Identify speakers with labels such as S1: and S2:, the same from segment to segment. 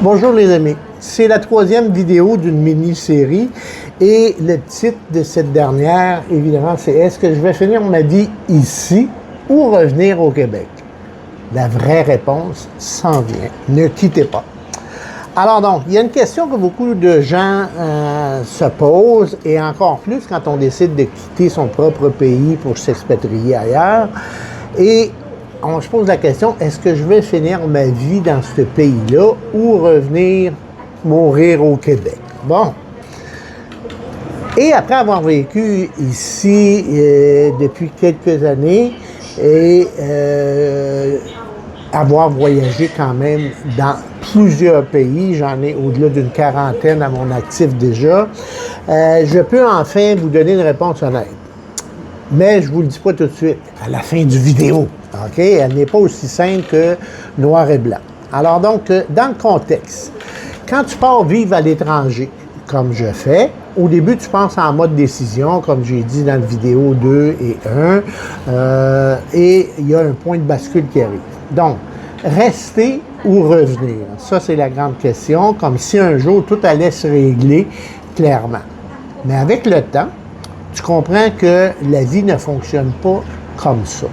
S1: Bonjour les amis, c'est la troisième vidéo d'une mini-série et le titre de cette dernière, évidemment, c'est « Est-ce que je vais finir ma vie ici ou revenir au Québec? » La vraie réponse s'en vient, ne quittez pas. Alors donc, il y a une question que beaucoup de gens se posent, et encore plus quand on décide de quitter son propre pays pour s'expatrier ailleurs, et on se pose la question, est-ce que je vais finir ma vie dans ce pays-là ou revenir mourir au Québec? Bon. Et après avoir vécu ici depuis quelques années et avoir voyagé quand même dans plusieurs pays, j'en ai au-delà d'une quarantaine à mon actif déjà, je peux enfin vous donner une réponse honnête. Mais je ne vous le dis pas tout de suite, à la fin du vidéo. OK? Elle n'est pas aussi simple que noir et blanc. Alors donc, dans le contexte, quand tu pars vivre à l'étranger, comme je fais, au début, tu penses en mode décision, comme j'ai dit dans la vidéo 2 et 1, et il y a un point de bascule qui arrive. Donc, rester ou revenir? Ça, c'est la grande question, comme si un jour, tout allait se régler clairement. Mais avec le temps, tu comprends que la vie ne fonctionne pas comme ça.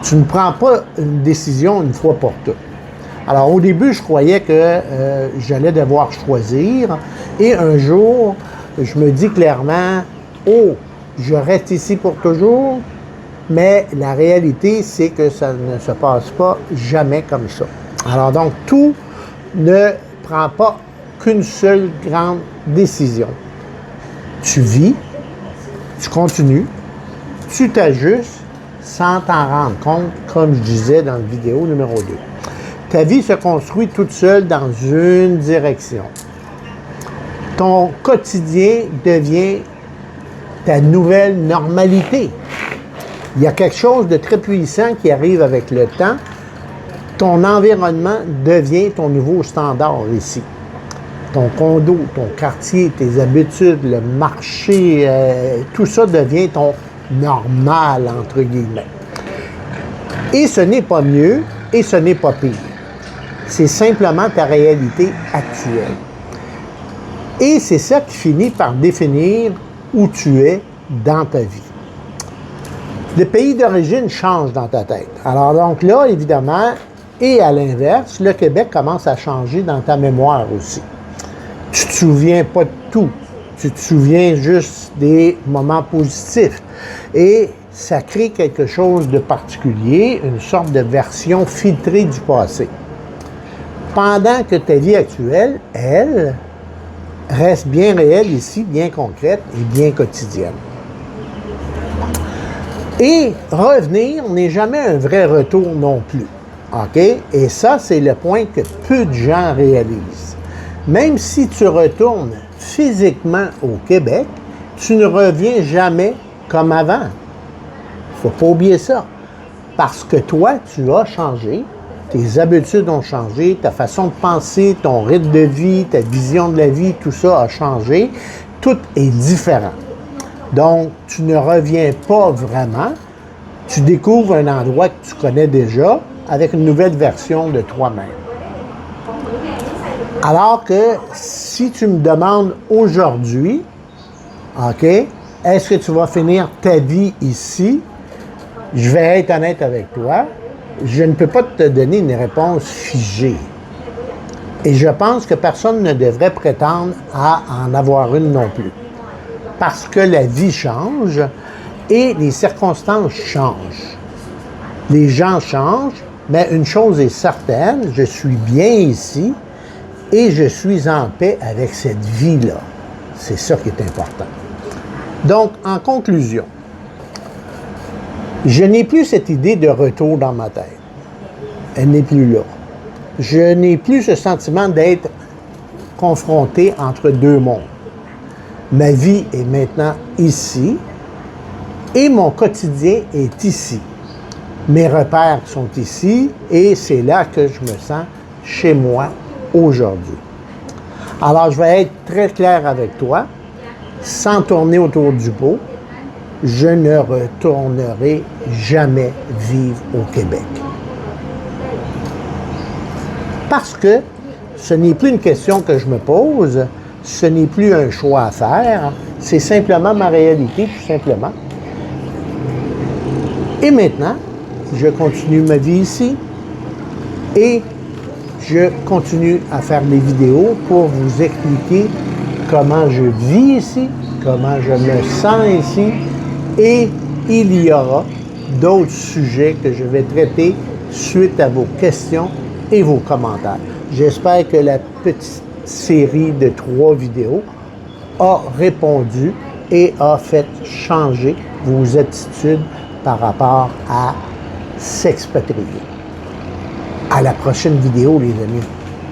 S1: Tu ne prends pas une décision une fois pour toutes. Alors, au début, je croyais que j'allais devoir choisir. Et un jour, je me dis clairement, oh, je reste ici pour toujours. Mais la réalité, c'est que ça ne se passe pas jamais comme ça. Alors donc, tout ne prend pas qu'une seule grande décision. Tu vis, tu continues, tu t'ajustes sans t'en rendre compte, comme je disais dans la vidéo numéro 2. Ta vie se construit toute seule dans une direction. Ton quotidien devient ta nouvelle normalité. Il y a quelque chose de très puissant qui arrive avec le temps. Ton environnement devient ton nouveau standard ici. Ton condo, ton quartier, tes habitudes, le marché, tout ça devient ton normal, entre guillemets. Et ce n'est pas mieux et ce n'est pas pire. C'est simplement ta réalité actuelle. Et c'est ça qui finit par définir où tu es dans ta vie. Le pays d'origine change dans ta tête. Alors donc là, évidemment, et à l'inverse, le Québec commence à changer dans ta mémoire aussi. Tu ne te souviens pas de tout. Tu te souviens juste des moments positifs. Et ça crée quelque chose de particulier, une sorte de version filtrée du passé. Pendant que ta vie actuelle, elle, reste bien réelle ici, bien concrète et bien quotidienne. Et revenir n'est jamais un vrai retour non plus. OK? Et ça, c'est le point que peu de gens réalisent. Même si tu retournes physiquement au Québec, tu ne reviens jamais comme avant. Il ne faut pas oublier ça. Parce que toi, tu as changé, tes habitudes ont changé, ta façon de penser, ton rythme de vie, ta vision de la vie, tout ça a changé. Tout est différent. Donc, tu ne reviens pas vraiment. Tu découvres un endroit que tu connais déjà avec une nouvelle version de toi-même. Alors que si tu me demandes aujourd'hui, OK, est-ce que tu vas finir ta vie ici? Je vais être honnête avec toi. Je ne peux pas te donner une réponse figée. Et je pense que personne ne devrait prétendre à en avoir une non plus. Parce que la vie change et les circonstances changent. Les gens changent, mais une chose est certaine, je suis bien ici et je suis en paix avec cette vie-là. C'est ça qui est important. Donc, en conclusion, je n'ai plus cette idée de retour dans ma tête. Elle n'est plus là. Je n'ai plus ce sentiment d'être confronté entre deux mondes. Ma vie est maintenant ici et mon quotidien est ici. Mes repères sont ici et c'est là que je me sens chez moi aujourd'hui. Alors, je vais être très clair avec toi, sans tourner autour du pot. Je ne retournerai jamais vivre au Québec. Parce que ce n'est plus une question que je me pose, ce n'est plus un choix à faire, c'est simplement ma réalité, tout simplement. Et maintenant, je continue ma vie ici et je continue à faire des vidéos pour vous expliquer comment je vis ici, comment je me sens ici, et il y aura d'autres sujets que je vais traiter suite à vos questions et vos commentaires. J'espère que la petite série de 3 vidéos a répondu et a fait changer vos attitudes par rapport à s'expatrier. À la prochaine vidéo, les amis.